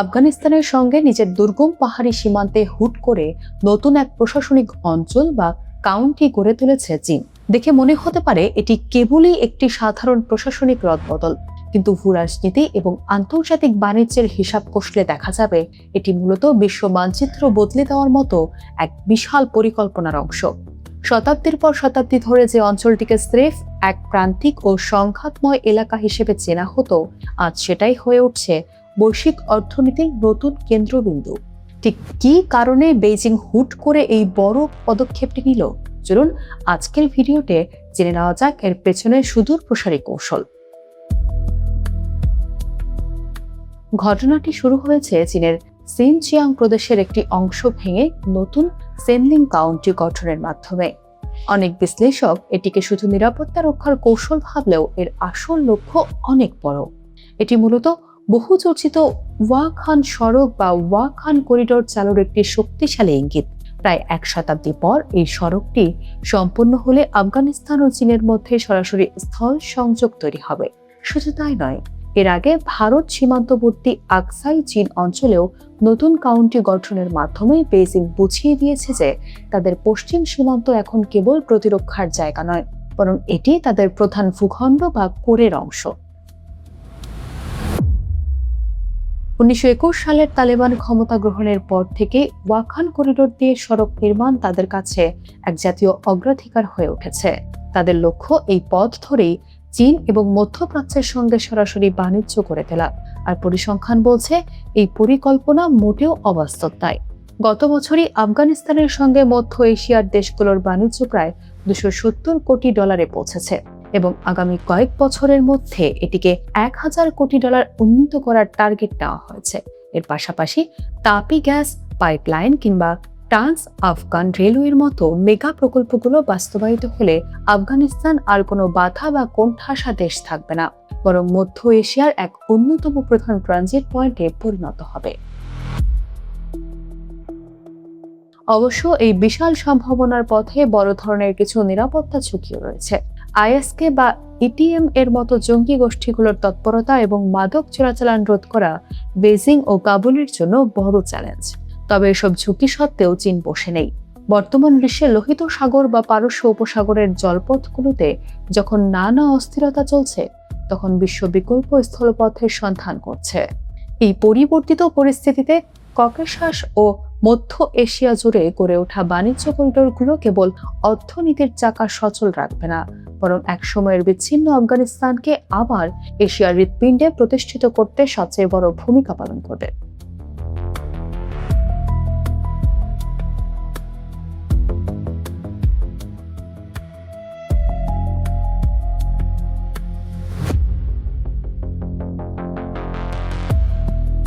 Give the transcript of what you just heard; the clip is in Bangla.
আফগানিস্তানের সঙ্গে নিজের দুর্গম পাহাড়ি সীমান্তে হুট করে নতুন এক প্রশাসনিক অঞ্চল বা কাউন্টি গড়ে তুলেছে চীন। দেখে মনে হতে পারে এটি কেবলই একটি সাধারণ প্রশাসনিক রদবদল, কিন্তু ভূরাজনীতি এবং আন্তর্জাতিক বাণিজ্যের হিসাব কষলে দেখা যাবে এটি মূলত বিশ্ব মানচিত্র বদলে দেওয়ার মতো এক বিশাল পরিকল্পনার অংশ। শতাব্দীর পর শতাব্দী ধরে যে অঞ্চলটিকে স্রেফ এক প্রান্তিক ও সংঘাতময় এলাকা হিসেবে চেনা হতো, আজ সেটাই হয়ে উঠছে বৈশ্বিক অর্থনীতির নতুন কেন্দ্রবিন্দু। ঠিক কী কারণে বেইজিং হুট করে এই বড় পদক্ষেপটি নিল, চলুন আজকের ভিডিওতে জেনে নেওয়া যাক এর পেছনে সুদূর প্রসারী কৌশল। ঘটনাটি শুরু হয়েছে চীনের সিনচিয়াং প্রদেশের একটি অংশ ভেঙে নতুন সেনলিং কাউন্টি গঠনের মাধ্যমে। অনেক বিশ্লেষক এটিকে শুধু নিরাপত্তা রক্ষার কৌশল ভাবলেও এর আসল লক্ষ্য অনেক বড়। এটি মূলত বহু চর্চিত ওয়াখান সড়ক বা ওয়াখান করিডোর চালুর একটি শক্তিশালী ইঙ্গিত। প্রায় এক শতাব্দী পর এই সড়কটি সম্পন্ন হলে আফগানিস্তান ও চীনের মধ্যে সরাসরি স্থল সংযোগ তৈরি হবে। শুধু তাই নয়, এর আগে ভারত সীমান্তবর্তী আকসাই চীন অঞ্চলেও নতুন কাউন্টি গঠনের মাধ্যমে বেইজিং বুঝিয়ে দিয়েছে যে তাদের পশ্চিম সীমান্ত এখন কেবল প্রতিরক্ষার জায়গা নয়, বরং এটি তাদের প্রধান ভূখণ্ড বা কোরের অংশ। 1921 সালের তালেবান ক্ষমতা গ্রহণের পর থেকে ওয়াখান করিডোর দিয়ে সড়ক নির্মাণ তাদের কাছে এক জাতীয় অগ্রাধিকার হয়ে উঠেছে। তাদের লক্ষ্য এই পথ ধরেই চীন এবং মধ্যপ্রাচ্যের সঙ্গে সরাসরি বাণিজ্য করে তোলা। আর পরিসংখ্যান বলছে এই পরিকল্পনা মোটেও অবাস্তব নয়। গত বছরই আফগানিস্তানের সঙ্গে মধ্য এশিয়ার দেশগুলোর বাণিজ্য প্রায় $270 কোটি পৌঁছেছে এবং আগামী কয়েক বছরের মধ্যে এটিকে $1000 কোটি উন্নীত করার টার্গেট নেওয়া হয়েছে। এর পাশাপাশি তাপি গ্যাস পাইপলাইন কিংবা ট্রান্স আফগান রেলওয়ের মতো মেগা প্রকল্পগুলো বাস্তবায়িত হলে আফগানিস্তান আর কোনো বাধা বা কোণঠাসা দেশ থাকবে না, বরং মধ্য এশিয়ার এক অন্যতম প্রধান ট্রানজিট পয়েন্টে পরিণত হবে। অবশ্য এই বিশাল সম্ভাবনার পথে বড় ধরনের কিছু নিরাপত্তা ঝুঁকিও রয়েছে। আইএসকে বা ইটিএম এর মতো জঙ্গি গোষ্ঠীগুলোর তৎপরতা এবং মাদক চোরাচালান রোধ করা বেইজিং ও কাবুলের জন্য বড় চ্যালেঞ্জ। তবে এসব ঝুঁকি সত্ত্বেও চীন বসে নেই। বর্তমান বিশ্বে লোহিত সাগর বা পারস্য উপসাগরের জলপথগুলোতে যখন নানা অস্থিরতা চলছে, তখন বিশ্ব বিকল্প স্থলপথের সন্ধান করছে। এই পরিবর্তিত পরিস্থিতিতে ককেশাস ও মধ্য এশিয়া জুড়ে গড়ে ওঠা বাণিজ্য করিডোরগুলো কেবল অর্থনীতির চাকা সচল রাখবে না, বরং একসময়ের বিচ্ছিন্ন আফগানিস্তানকে আবার এশিয়ার হৃৎপিণ্ডে প্রতিষ্ঠিত করতে সবচেয়ে বড় ভূমিকা পালন করবে।